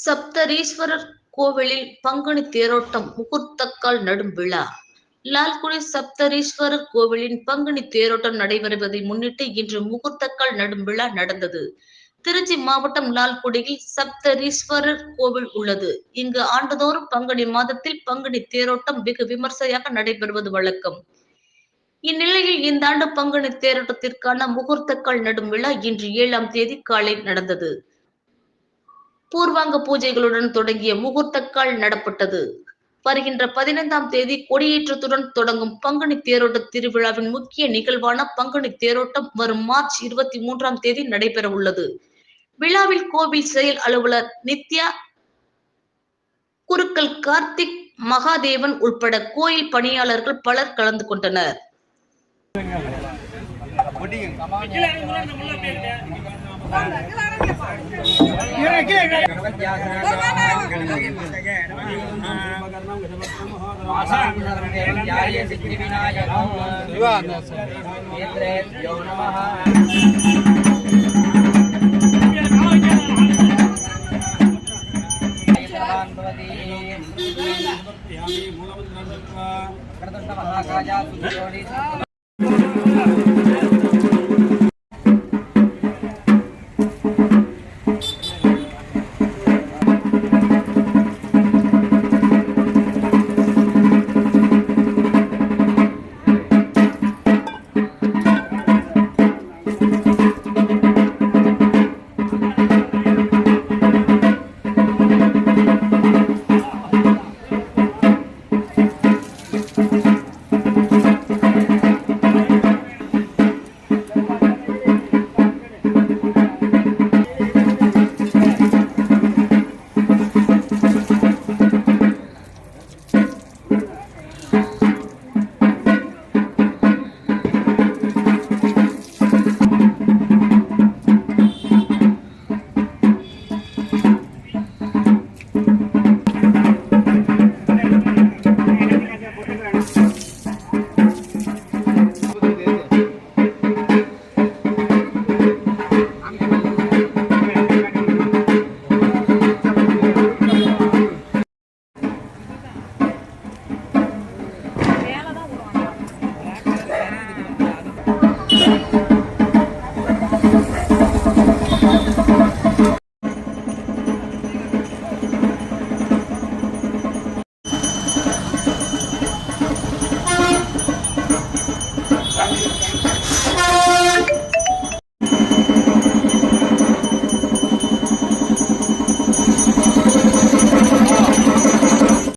சப்தரீஸ்வரர் கோவிலில் பங்குனி தேரோட்டம் முகூர்த்தக்கால் நடும் விழா. லால்குடி சப்தரீஸ்வரர் கோவிலின் பங்குனி தேரோட்டம் நடைபெறுவதை முன்னிட்டு இன்று முகூர்த்தக்கால் நடும் விழா நடந்தது. திருச்சி மாவட்டம் லால்குடியில் சப்தரீஸ்வரர் கோவில் உள்ளது. இங்கு ஆண்டுதோறும் பங்குனி மாதத்தில் பங்குனி தேரோட்டம் வெகு விமர்சையாக நடைபெறுவது வழக்கம். இந்நிலையில் இந்த ஆண்டு பங்குனி தேரோட்டத்திற்கான முகூர்த்தக்கால் நடும் விழா இன்று 7ஆம் தேதி காலை நடந்தது. பூர்வாங்க பூஜைகளுடன் தொடங்கிய முகூர்த்தக்கால் நடப்பட்டது. வருகின்ற 15ஆம் தேதி கொடியேற்றத்துடன் தொடங்கும் பங்குனி தேரோட்ட திருவிழாவின் முக்கிய நிகழ்வான பங்குனி தேரோட்டம் வரும் மார்ச் 23ஆம் தேதி நடைபெற உள்ளது. விழாவில் கோவில் செயல் அலுவலர் நித்யா, குருக்கள் கார்த்திக், மகாதேவன் உட்பட கோயில் பணியாளர்கள் பலர் கலந்து கொண்டனர்.